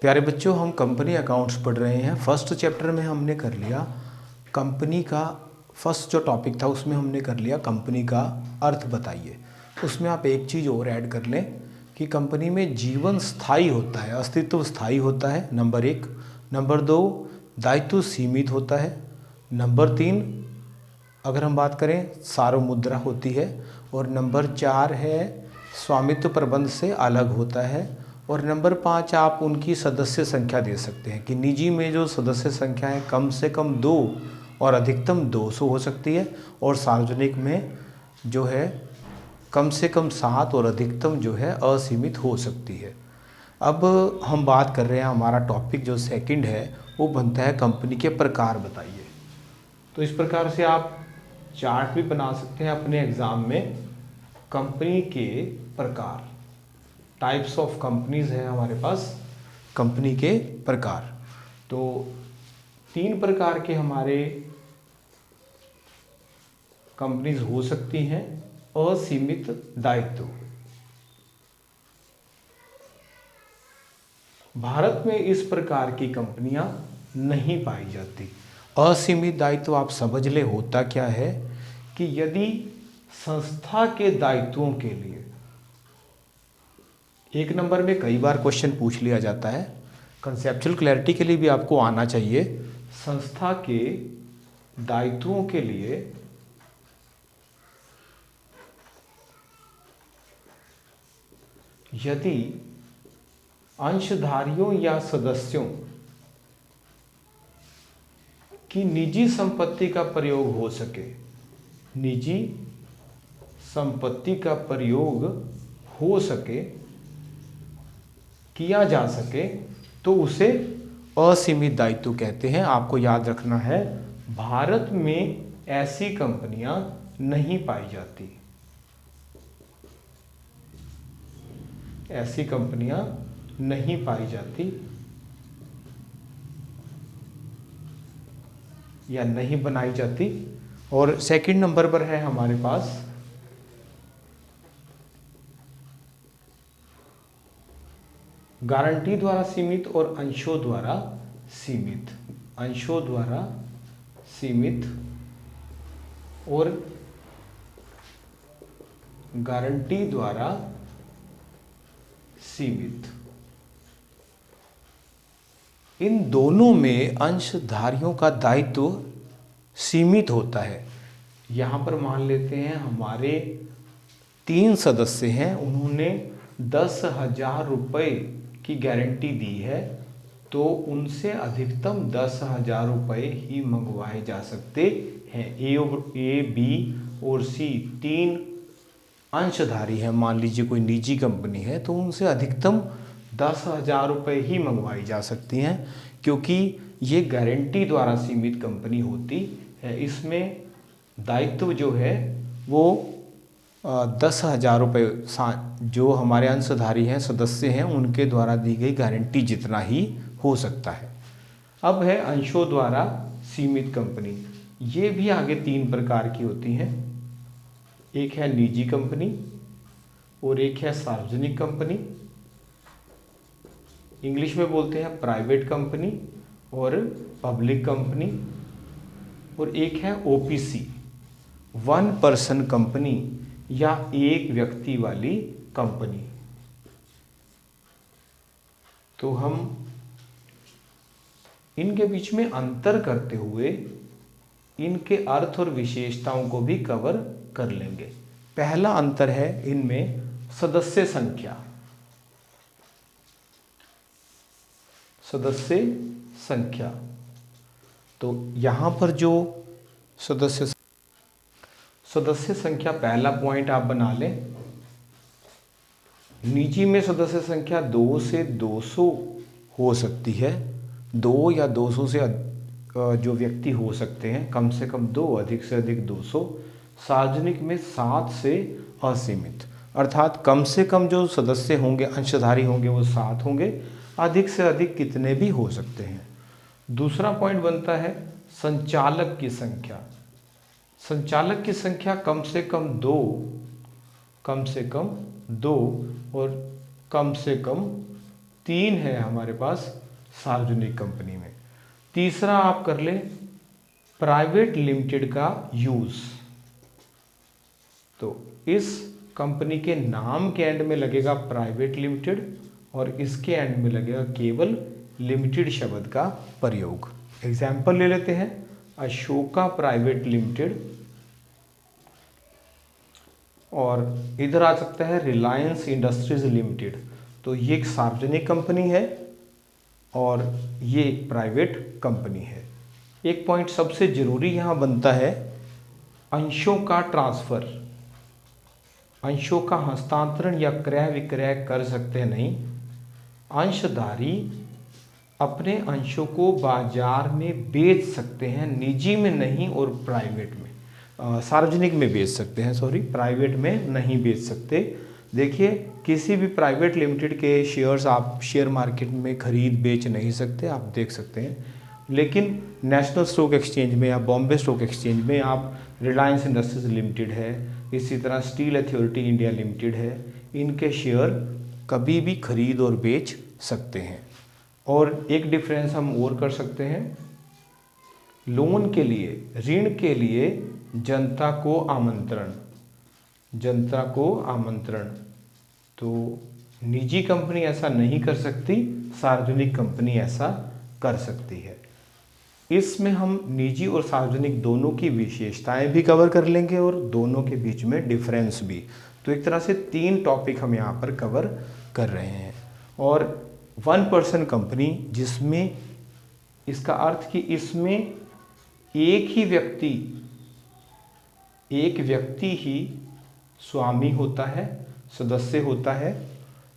प्यारे बच्चों, हम कंपनी अकाउंट्स पढ़ रहे हैं। फर्स्ट चैप्टर में हमने कर लिया कंपनी का, फर्स्ट जो टॉपिक था उसमें हमने कर लिया कंपनी का अर्थ बताइए। उसमें आप एक चीज़ और ऐड कर लें कि कंपनी में जीवन स्थायी होता है, अस्तित्व स्थायी होता है, नंबर 1। नंबर 2, दायित्व सीमित होता है। नंबर 3, अगर हम बात करें सार्वमुद्रा होती है। और नंबर 4 है स्वामित्व प्रबंध से अलग होता है। और नंबर 5 आप उनकी सदस्य संख्या दे सकते हैं कि निजी में जो सदस्य संख्या है कम से कम 2 और अधिकतम 200 हो सकती है, और सार्वजनिक में जो है कम से कम 7 और अधिकतम जो है असीमित हो सकती है। अब हम बात कर रहे हैं, हमारा टॉपिक जो सेकंड है वो बनता है कंपनी के प्रकार बताइए। तो इस प्रकार से आप चार्ट भी बना सकते हैं अपने एग्ज़ाम में। कंपनी के प्रकार, टाइप्स ऑफ कंपनीज है हमारे पास, कंपनी के प्रकार। तो 3 प्रकार के हमारे कंपनीज हो सकती हैं। असीमित दायित्व, भारत में इस प्रकार की कंपनियां नहीं पाई जाती। असीमित दायित्व आप समझ ले होता क्या है कि यदि संस्था के दायित्वों के लिए, एक नंबर में कई बार क्वेश्चन पूछ लिया जाता है, कंसेप्चुअल क्लैरिटी के लिए भी आपको आना चाहिए। संस्था के दायित्वों के लिए यदि अंशधारियों या सदस्यों की निजी संपत्ति का प्रयोग हो सके, निजी संपत्ति का प्रयोग हो सके, किया जा सके, तो उसे असीमित दायित्व कहते हैं। आपको याद रखना है, भारत में ऐसी कंपनियां नहीं पाई जाती, ऐसी कंपनियां नहीं पाई जाती या नहीं बनाई जाती। और सेकंड नंबर पर है हमारे पास गारंटी द्वारा सीमित और अंशों द्वारा सीमित, अंशों द्वारा सीमित और गारंटी द्वारा सीमित। इन दोनों में अंशधारियों का दायित्व सीमित होता है। यहाँ पर मान लेते हैं हमारे 3 सदस्य हैं, उन्होंने 10,000 रुपये की गारंटी दी है, तो उनसे अधिकतम 10,000 रुपये ही मंगवाए जा सकते हैं। ए, बी और सी 3 अंशधारी हैं। मान लीजिए कोई निजी कंपनी है तो उनसे अधिकतम 10,000 रुपये ही मंगवाई जा सकती हैं, क्योंकि ये गारंटी द्वारा सीमित कंपनी होती है। इसमें दायित्व जो है वो 10,000 रुपये जो हमारे अंशधारी हैं, सदस्य हैं, उनके द्वारा दी गई गारंटी जितना ही हो सकता है। अब है अंशों द्वारा सीमित कंपनी। ये भी आगे 3 प्रकार की होती हैं। एक है निजी कंपनी और एक है सार्वजनिक कंपनी, इंग्लिश में बोलते हैं प्राइवेट कंपनी और पब्लिक कंपनी। और एक है ओपीसी, 1 पर्सन कंपनी या एक व्यक्ति वाली कंपनी। तो हम इनके बीच में अंतर करते हुए इनके अर्थ और विशेषताओं को भी कवर कर लेंगे। पहला अंतर है इनमें सदस्य संख्या, सदस्य संख्या। तो यहां पर जो सदस्य संख्या, पहला पॉइंट आप बना लें। निजी में सदस्य संख्या 2 से 200 हो सकती है, 2 या 200 से जो व्यक्ति हो सकते हैं, कम से कम 2, अधिक से अधिक 200। सार्वजनिक में 7 से असीमित, अर्थात कम से कम जो सदस्य होंगे, अंशधारी होंगे, वो 7 होंगे, अधिक से अधिक कितने भी हो सकते हैं। दूसरा पॉइंट बनता है संचालक की संख्या। संचालक की संख्या कम से कम 2, कम से कम 2 और कम से कम 3 है हमारे पास सार्वजनिक कंपनी में। तीसरा आप कर ले प्राइवेट लिमिटेड का यूज। तो इस कंपनी के नाम के एंड में लगेगा प्राइवेट लिमिटेड और इसके एंड में लगेगा केवल लिमिटेड शब्द का प्रयोग। एग्जाम्पल ले लेते हैं, अशोका प्राइवेट लिमिटेड, और इधर आ सकता है रिलायंस इंडस्ट्रीज लिमिटेड। तो ये एक सार्वजनिक कंपनी है और ये एक प्राइवेट कंपनी है। एक पॉइंट सबसे जरूरी यहाँ बनता है, अंशों का ट्रांसफर, अंशों का हस्तांतरण या क्रय विक्रय कर सकते नहीं। अंशधारी अपने अंशों को बाजार में बेच सकते हैं, निजी में नहीं और प्राइवेट में, सार्वजनिक में बेच सकते हैं, सॉरी प्राइवेट में नहीं बेच सकते। देखिए किसी भी प्राइवेट लिमिटेड के शेयर्स आप शेयर मार्केट में खरीद बेच नहीं सकते, आप देख सकते हैं। लेकिन नेशनल स्टॉक एक्सचेंज में या बॉम्बे स्टॉक एक्सचेंज में आप रिलायंस इंडस्ट्रीज लिमिटेड है, इसी तरह स्टील अथॉरिटी इंडिया लिमिटेड है, इनके शेयर कभी भी खरीद और बेच सकते हैं। और एक डिफरेंस हम और कर सकते हैं, लोन के लिए, ऋण के लिए जनता को आमंत्रण, जनता को आमंत्रण, तो निजी कंपनी ऐसा नहीं कर सकती, सार्वजनिक कंपनी ऐसा कर सकती है। इसमें हम निजी और सार्वजनिक दोनों की विशेषताएं भी कवर कर लेंगे और दोनों के बीच में डिफरेंस भी। तो एक तरह से 3 टॉपिक हम यहाँ पर कवर कर रहे हैं। और 1% कंपनी, जिसमें इसका अर्थ कि इसमें एक व्यक्ति ही स्वामी होता है, सदस्य होता है।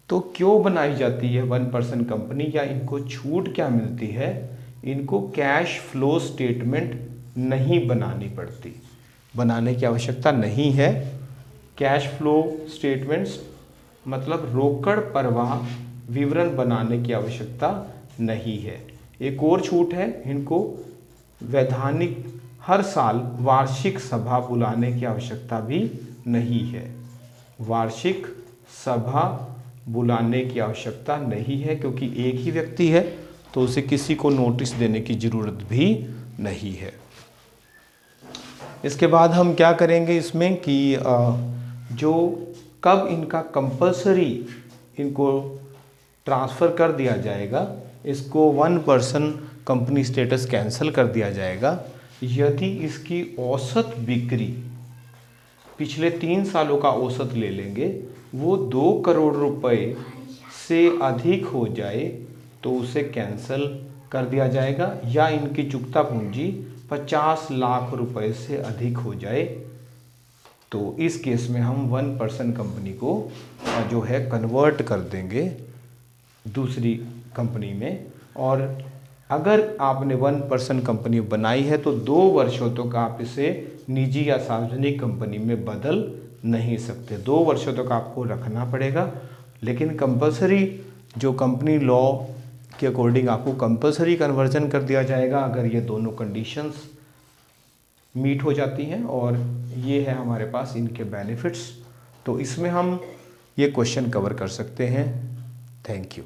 तो क्यों बनाई जाती है 1% कंपनी, या इनको छूट क्या मिलती है? इनको कैश फ्लो स्टेटमेंट नहीं बनानी पड़ती, बनाने की आवश्यकता नहीं है। कैश फ्लो स्टेटमेंट्स मतलब रोकड़ प्रवाह विवरण बनाने की आवश्यकता नहीं है। एक और छूट है, इनको वैधानिक हर साल वार्षिक सभा बुलाने की आवश्यकता भी नहीं है। वार्षिक सभा बुलाने की आवश्यकता नहीं है, क्योंकि एक ही व्यक्ति है तो उसे किसी को नोटिस देने की ज़रूरत भी नहीं है। इसके बाद हम क्या करेंगे इसमें कि जो कब इनका कंपल्सरी इनको ट्रांसफ़र कर दिया जाएगा, इसको 1% कंपनी स्टेटस कैंसिल कर दिया जाएगा यदि इसकी औसत बिक्री, पिछले 3 सालों का औसत ले लेंगे, वो 2 करोड़ रुपए से अधिक हो जाए तो उसे कैंसिल कर दिया जाएगा, या इनकी चुकता पूंजी 50 लाख रुपए से अधिक हो जाए तो इस केस में हम 1% कंपनी को जो है कन्वर्ट कर देंगे दूसरी कंपनी में। और अगर आपने 1% कंपनी बनाई है तो 2 वर्षों तक आप इसे निजी या सार्वजनिक कंपनी में बदल नहीं सकते, 2 वर्षों तक आपको रखना पड़ेगा। लेकिन कंपल्सरी जो कंपनी लॉ के अकॉर्डिंग आपको कंपल्सरी कन्वर्जन कर दिया जाएगा अगर ये दोनों कंडीशंस मीट हो जाती हैं। और ये है हमारे पास इनके बेनिफिट्स। तो इसमें हम ये क्वेश्चन कवर कर सकते हैं। Thank you.